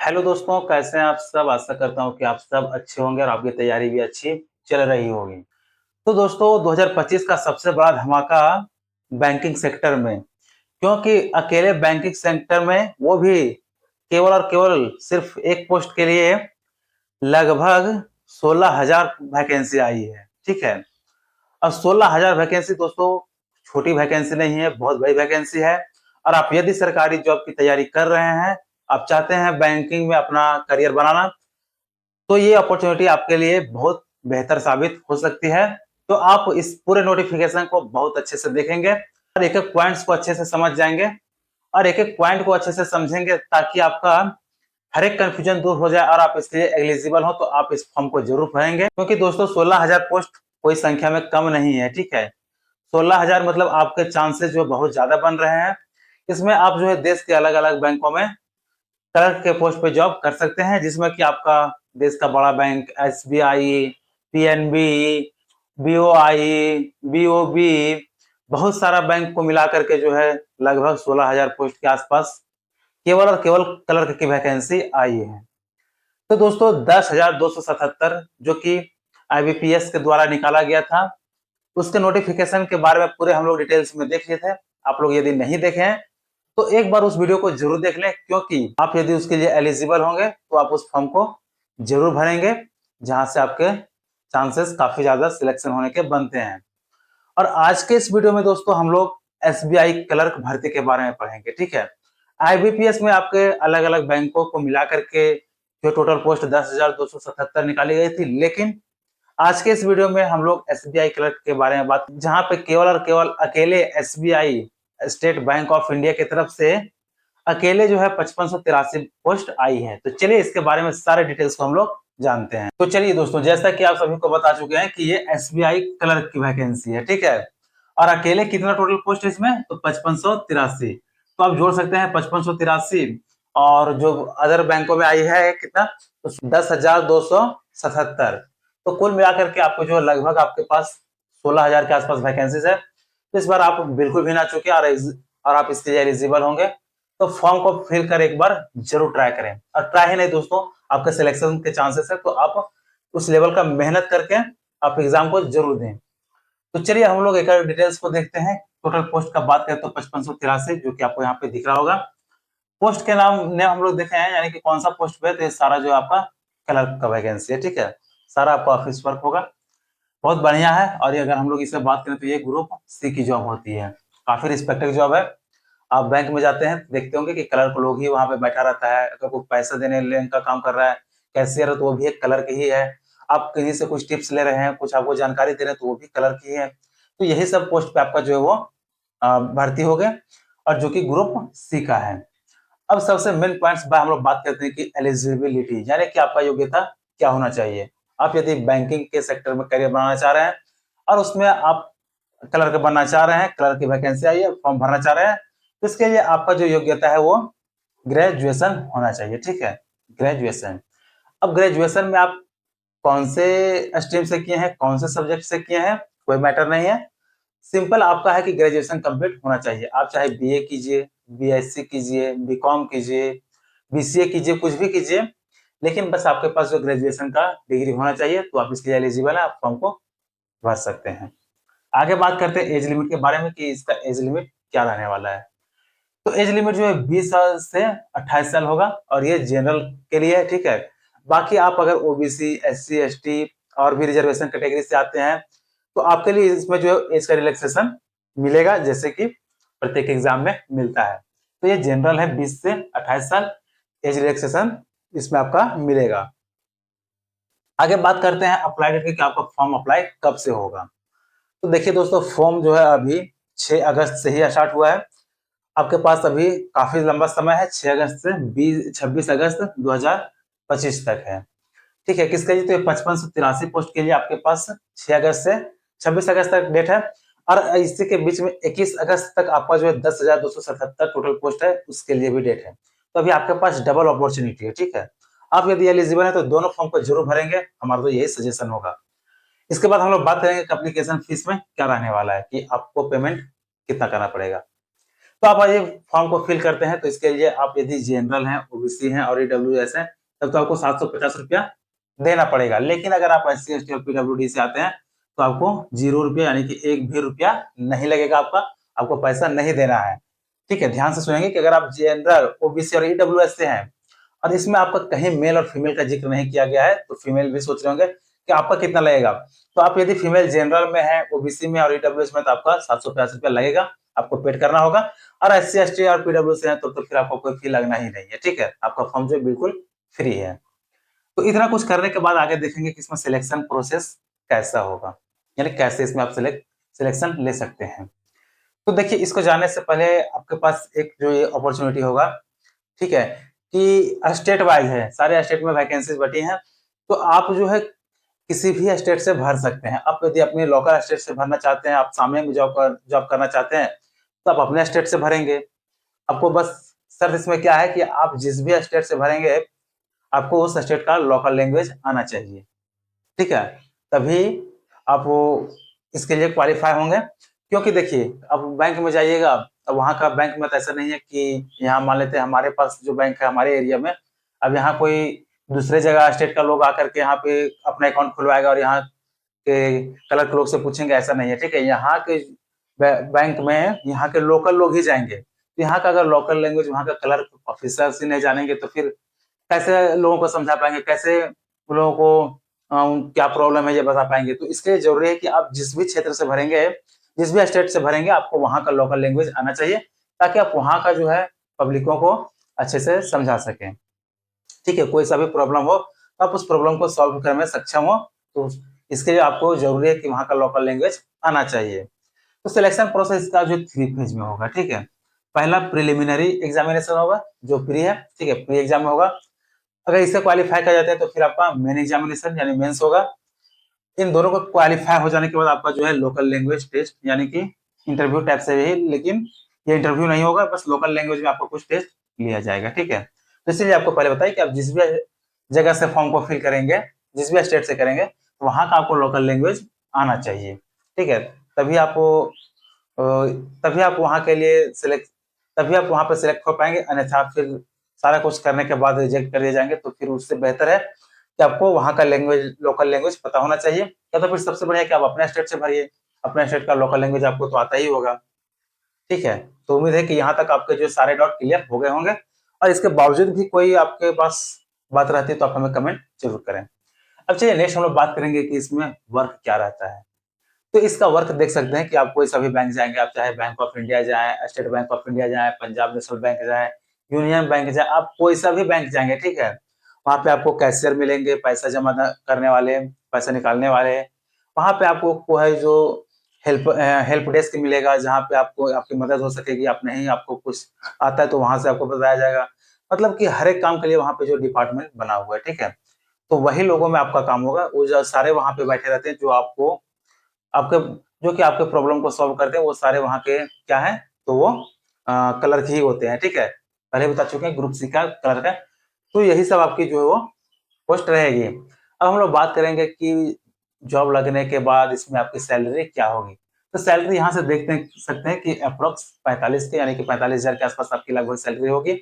Hello दोस्तों, कैसे हैं आप सब। आशा करता हूँ कि आप सब अच्छे होंगे और आपकी तैयारी भी अच्छी चल रही होगी। तो दोस्तों, 2025 का सबसे बड़ा धमाका बैंकिंग सेक्टर में, क्योंकि अकेले बैंकिंग सेक्टर में वो भी केवल और केवल सिर्फ एक पोस्ट के लिए लगभग 16,000 वैकेंसी आई है। ठीक है। अब 16,000 वैकेंसी दोस्तों छोटी वैकेंसी नहीं है, बहुत बड़ी वैकेंसी है। और आप यदि सरकारी जॉब की तैयारी कर रहे हैं, आप चाहते हैं बैंकिंग में अपना करियर बनाना, तो ये अपॉर्चुनिटी आपके लिए बहुत बेहतर साबित हो सकती है। तो आप इस पूरे नोटिफिकेशन को बहुत अच्छे से देखेंगे और एक एक पॉइंट्स को अच्छे से समझ जाएंगे और एक एक पॉइंट को अच्छे से समझेंगे, ताकि आपका हर एक कंफ्यूजन दूर हो जाए और आप इसके लिए एलिजिबल हो तो आप इस फॉर्म को जरूर भरेंगे। क्योंकि दोस्तों 16,000 पोस्ट कोई संख्या में कम नहीं है। ठीक है। 16,000 मतलब आपके चांसेस जो बहुत ज्यादा बन रहे हैं। इसमें आप जो है देश के अलग अलग बैंकों में क्लर्क के पोस्ट पे जॉब कर सकते हैं, जिसमें कि आपका देश का बड़ा bank SBI, PNB, BOI, BOB, बहुत सारा बैंक को मिला करके जो है लगभग 16,000 पोस्ट के आसपास केवल और केवल क्लर्क की वैकेंसी आई है। तो दोस्तों 10,277 जो कि आईबीपीएस के द्वारा निकाला गया था, उसके नोटिफिकेशन के बारे में पूरे हम लोग डिटेल्स में देख लिए थे। आप लोग यदि नहीं देखे हैं तो एक बार उस वीडियो को जरूर देख लें, क्योंकि आप यदि उसके लिए एलिजिबल होंगे तो आप उस फॉर्म को जरूर भरेंगे, जहां से आपके चांसेस काफी ज्यादा सिलेक्शन होने के बनते हैं। और आज के इस वीडियो में दोस्तों हम लोग एसबीआई क्लर्क भर्ती के बारे में पढ़ेंगे। ठीक है। आईबीपीएस में आपके अलग अलग बैंकों को मिला करके जो टोटल पोस्ट 10,277 निकाली गई थी, लेकिन आज के इस वीडियो में हम लोग एसबीआई क्लर्क के बारे में बात, जहां पे केवल और केवल अकेले SBI state bank of India की तरफ से अकेले जो है 5583 पोस्ट आई है। तो चलिए इसके बारे में सारे डिटेल्स को हम लोग जानते हैं। तो चलिए दोस्तों, जैसा कि आप सभी को बता चुके हैं कि ये एसबीआई क्लर्क की वैकेंसी है। ठीक है। और अकेले कितना टोटल पोस्ट है इसमें, तो 5583। तो आप जोड़ सकते हैं 5583 और जो अदर बैंकों में आई है कितना, तो 10,277। तो कुल मिलाकर के आपको जो लगभग आपके पास 16,000 के आसपास वैकेंसीज है। तो इस बार आप बिल्कुल भी ना चूके और आप इसके लिए एलिजिबल होंगे। तो फॉर्म को फिल कर एक बार जरूर ट्राई करें, और ट्राई ही नहीं दोस्तों, आपके सिलेक्शन के चांसेस है, तो आप उस लेवल का मेहनत करके आप एग्जाम को जरूर दें। तो चलिए हम लोग एक डिटेल्स को देखते हैं। टोटल पोस्ट का बात करें तो 5583, जो कि आपको यहाँ पे दिख रहा होगा। पोस्ट के नाम ने हम लोग देखे हैं, यानी कि कौन सा पोस्ट पे, तो ये सारा जो आपका क्लर्क का वैकेंसी है। ठीक है। सारा आपका ऑफिस वर्क होगा, बहुत बढ़िया है। और ये अगर हम लोग इससे बात करें तो ये ग्रुप सी की जॉब होती है, काफी रिस्पेक्टेड जॉब है। आप बैंक में जाते हैं देखते होंगे कि क्लर्क लोग ही वहां पे बैठा रहता है। अगर कोई पैसा देने लेने का काम कर रहा है, कैशियर है, तो वो भी एक क्लर्क ही है। आप कहीं से कुछ टिप्स ले रहे हैं, कुछ आपको जानकारी दे रहे हैं, तो वो भी क्लर्क ही है। तो यही सब पोस्ट पे आपका जो है वो भर्ती हो गए, और जो कि ग्रुप सी का है। अब सबसे मेन पॉइंट्स पर हम लोग बात करते हैं कि एलिजिबिलिटी, यानी कि आपका योग्यता क्या होना चाहिए। आप यदि बैंकिंग के सेक्टर में करियर बनाना चाह रहे हैं और उसमें आप क्लर्क बनना चाह रहे हैं, क्लर्क की वैकेंसी आई है, फॉर्म भरना चाह रहे हैं, तो इसके लिए आपका जो योग्यता है वो ग्रेजुएशन होना चाहिए। ठीक है। ग्रेजुएशन। अब ग्रेजुएशन में आप कौन से स्ट्रीम से किए हैं, कौन से सब्जेक्ट से किए हैं, कोई मैटर नहीं है। सिंपल आपका है कि ग्रेजुएशन कंप्लीट होना चाहिए। आप चाहे बीए कीजिए, बीएससी कीजिए, बीकॉम कीजिए, बीसीए कीजिए, कुछ भी कीजिए, लेकिन बस आपके पास जो ग्रेजुएशन का डिग्री होना चाहिए, तो आप इसके लिए एलिजिबल है, आप फॉर्म को भर सकते हैं। आगे बात करते हैं एज लिमिट के बारे में कि इसका एज लिमिट क्या रहने वाला है। तो एज लिमिट जो है 20 साल से 28 साल होगा, और ये जनरल के लिए है। ठीक है। बाकी आप अगर ओबीसी, एससी, एसटी और भी रिजर्वेशन कैटेगरी से आते हैं, तो आपके लिए इसमें जो है एज का रिलैक्सेशन मिलेगा, जैसे कि प्रत्येक एग्जाम में मिलता है। तो ये जनरल है, 20 से 28 साल एज रिलैक्सेशन इसमें आपका मिलेगा। आगे बात करते हैं अप्लाई डेट की, कि आपका फॉर्म अप्लाई कब से होगा। तो देखिए दोस्तों, फॉर्म जो है अभी 6 अगस्त से ही स्टार्ट हुआ है। आपके पास अभी काफी लंबा समय है, 6 अगस्त से 26 अगस्त 2025 तक है। ठीक है। किसके लिए, तो 5583 पोस्ट के लिए आपके पास 6 अगस्त से 26 अगस्त तक डेट है। और इसी के बीच में 21 अगस्त तक आपका जो है 10,277 टोटल पोस्ट है, उसके लिए भी डेट है। तो अभी आपके पास डबल अपॉर्चुनिटी है। ठीक है। आप यदि एलिजिबल है तो दोनों फॉर्म को जरूर भरेंगे, हमारा तो यही सजेशन होगा। इसके बाद हम लोग बात करेंगे कि एप्लीकेशन फीस में क्या रहने वाला है, कि आपको पेमेंट कितना करना पड़ेगा। तो आप ये फॉर्म को फिल करते हैं, तो इसके लिए आप यदि जनरल हैं, ओबीसी हैं और ईडब्ल्यूएस हैं, तब तो आपको 750 रुपया देना पड़ेगा। लेकिन अगर आप एससी एसटी और पीडब्ल्यूडी से आते हैं तो आपको 0 रुपया यानी कि 1 भी रुपया नहीं लगेगा, आपको पैसा नहीं देना है। ठीक है, ध्यान से सुनेंगे कि अगर आप जनरल, ओबीसी और ईडब्ल्यूएस से हैं और इसमें आपका कहीं मेल और फीमेल का जिक्र नहीं किया गया है, तो फीमेल भी सोच रहे होंगे कि आपका कितना लगेगा। तो आप यदि फीमेल जनरल में है, ओबीसी में और ईडब्ल्यूएस में, तो आपका 750 रुपया लगेगा, आपको पेड करना होगा। और एससी एसटी और पीडब्ल्यू से है तो फिर आपको कोई फी लगना ही नहीं है। ठीक है, आपका फॉर्म जो बिल्कुल फ्री है। तो इतना कुछ करने के बाद आगे देखेंगे कि इसमें सिलेक्शन प्रोसेस कैसा होगा, यानी कैसे इसमें आप सिलेक्शन ले सकते हैं। तो देखिए, इसको जानने से पहले आपके पास एक जो ये अपॉर्चुनिटी होगा, ठीक है, कि स्टेट वाइज है, सारे स्टेट में वैकेंसीज बटी हैं, तो आप जो है किसी भी स्टेट से भर सकते हैं। आप यदि अपने लोकल स्टेट से भरना चाहते हैं, आप सामने में जॉब करना चाहते हैं, तो आप अपने स्टेट से भरेंगे। आपको बस शर्त इसमें क्या है कि आप जिस भी स्टेट से भरेंगे, आपको उस स्टेट का लोकल लैंग्वेज आना चाहिए। ठीक है, तभी आप वो इसके लिए क्वालिफाई होंगे। क्योंकि देखिए, अब बैंक में जाइएगा, अब वहाँ का बैंक में तो ऐसा नहीं है कि यहाँ मान लेते हैं हमारे पास जो बैंक है हमारे एरिया में, अब यहाँ कोई दूसरे जगह स्टेट का लोग आकर के यहाँ पे अपना अकाउंट खुलवाएगा और यहाँ के क्लर्क लोग से पूछेंगे, ऐसा नहीं है। ठीक है, यहाँ के बैंक में यहाँ के लोकल लोग ही जाएंगे। तो यहाँ का अगर लोकल लैंग्वेज वहाँ का क्लर्क ऑफिसर से नहीं जानेंगे तो फिर कैसे लोगों को समझा पाएंगे, कैसे लोगों को क्या प्रॉब्लम है ये बता पाएंगे। तो इसके लिए जरूरी है कि आप जिस भी क्षेत्र से भरेंगे, जिस भी स्टेट से भरेंगे, आपको वहाँ का लोकल लैंग्वेज आना चाहिए, ताकि आप वहाँ का जो है पब्लिकों को अच्छे से समझा सकें। ठीक है, कोई सा भी प्रॉब्लम हो तो आप उस प्रॉब्लम को सॉल्व करने में सक्षम हो, तो इसके लिए आपको जरूरी है कि वहाँ का लोकल लैंग्वेज आना चाहिए। तो सिलेक्शन प्रोसेस का जो 3 फेज में होगा। ठीक है, पहला प्रिलिमिनरी एग्जामिनेशन होगा जो प्री है। ठीक है, प्री एग्जाम में होगा। अगर इससे क्वालिफाई कर जाते हैं तो फिर आपका मेन एग्जामिनेशन यानी मेंस होगा। इन दोनों को क्वालिफाई हो जाने के बाद आपका जो है लोकल लैंग्वेज टेस्ट यानी कि इंटरव्यू टाइप से ही, लेकिन ये इंटरव्यू नहीं होगा, बस लोकल लैंग्वेज में आपको कुछ टेस्ट लिया जाएगा। ठीक है, तो इसलिए आपको पहले बताइए कि आप जिस भी जगह से फॉर्म को फिल करेंगे, जिस भी स्टेट से करेंगे, वहां का आपको लोकल लैंग्वेज आना चाहिए। ठीक है, तभी आपको तभी आप वहां के लिए सिलेक्ट तभी आप वहां पर सिलेक्ट हो पाएंगे, अन्यथा फिर सारा कुछ करने के बाद रिजेक्ट कर दिए जाएंगे। तो फिर उससे बेहतर है कि आपको वहां का लैंग्वेज, लोकल लैंग्वेज पता होना चाहिए, या तो फिर सबसे बढ़िया कि आप अपने स्टेट से भरिए, अपने स्टेट का लोकल लैंग्वेज आपको तो आता ही होगा। ठीक है, तो उम्मीद है कि यहाँ तक आपके जो सारे डाउट क्लियर हो गए होंगे, और इसके बावजूद भी कोई आपके पास बात रहती है तो आप हमें कमेंट जरूर करें। अब चलिए नेक्स्ट हम लोग बात करेंगे कि इसमें वर्क क्या रहता है। तो इसका वर्क देख सकते हैं कि आप कोई सभी बैंक जाएंगे, आप चाहे बैंक ऑफ इंडिया जाएं, स्टेट बैंक ऑफ इंडिया जाएं, पंजाब नेशनल बैंक जाएं, यूनियन बैंक जाएं, आप कोई सा भी बैंक जाएंगे। ठीक है, वहां पे आपको कैशियर मिलेंगे, पैसा जमा करने वाले, पैसा निकालने वाले। वहां पे आपको को है जो हेल्प डेस्क मिलेगा, जहाँ पे आपको आपकी मदद हो सकेगी। आप नहीं, आपको कुछ आता है तो वहां से आपको बताया जाएगा। मतलब कि हर एक काम के लिए वहां पे जो डिपार्टमेंट बना हुआ है। ठीक है, तो वही लोगों में आपका काम होगा, वो जो सारे वहां पे बैठे रहते हैं, जो आपको आपके जो कि आपके प्रॉब्लम को सॉल्व करते हैं, वो सारे वहाँ के क्या है, तो वो क्लर्क ही होते हैं। ठीक है, पहले बता चुके हैं ग्रुप सी का क्लर्क है। तो यही सब आपकी जो है वो पोस्ट रहेगी। अब हम लोग बात करेंगे कि जॉब लगने के बाद इसमें आपकी सैलरी क्या होगी। तो सैलरी यहाँ से देखते सकते हैं कि अप्रोक्स 45 के यानी कि 45,000 के आसपास आपकी लगभग सैलरी होगी।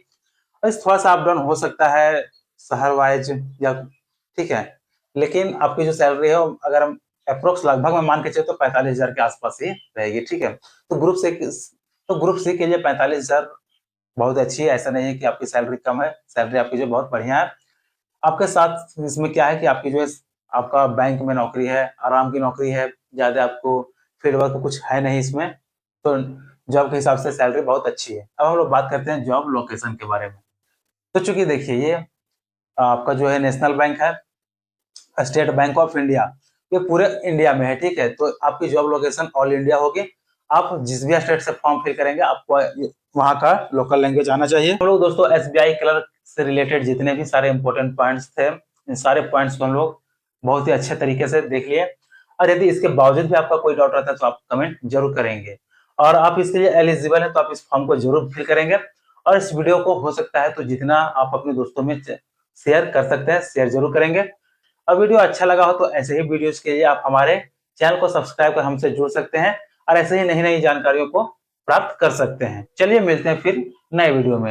और इस थोड़ा सा अप डाउन हो सकता है शहर वाइज या, ठीक है, लेकिन आपकी जो सैलरी है अगर हम अप्रोक्स लगभग में मान के चले तो 45,000 के आसपास ही रहेगी। ठीक है, तो ग्रुप सी के लिए 45,000 बहुत अच्छी है। ऐसा नहीं है कि आपकी सैलरी कम है, सैलरी आपकी जो बहुत बढ़िया है। आपके साथ इसमें क्या है कि आपकी जो है आपका बैंक में नौकरी है, आराम की नौकरी है, ज्यादा आपको फील्ड वर्क कुछ है नहीं इसमें, तो जॉब के हिसाब से सैलरी बहुत अच्छी है। अब हम लोग बात करते हैं जॉब लोकेशन के बारे में। तो चूंकि देखिए, ये आपका जो है नेशनल बैंक है, स्टेट बैंक ऑफ इंडिया, ये पूरे इंडिया में है। ठीक है, तो आपकी जॉब लोकेशन ऑल इंडिया होगी। आप जिस भी स्टेट से फॉर्म फिल करेंगे, आपको वहां का लोकल लैंग्वेज आना चाहिए। हम लोग दोस्तों एसबीआई क्लर्क से रिलेटेड जितने भी सारे इंपॉर्टेंट पॉइंट्स थे, इन सारे पॉइंट्स को हम लोग बहुत ही अच्छे तरीके से देख लिए। और यदि इसके बावजूद भी आपका कोई डाउट रहता है तो आप कमेंट जरूर करेंगे, और आप इसके लिए एलिजिबल है तो आप इस फॉर्म को जरूर फिल करेंगे। और इस वीडियो को हो सकता है तो जितना आप अपने दोस्तों में शेयर कर सकते हैं, शेयर जरूर करेंगे। और वीडियो अच्छा लगा हो तो ऐसे ही वीडियोस के लिए आप हमारे चैनल को सब्सक्राइब कर हमसे जुड़ सकते हैं, और ऐसे ही नई नई जानकारियों को प्राप्त कर सकते हैं। चलिए मिलते हैं फिर नए वीडियो में।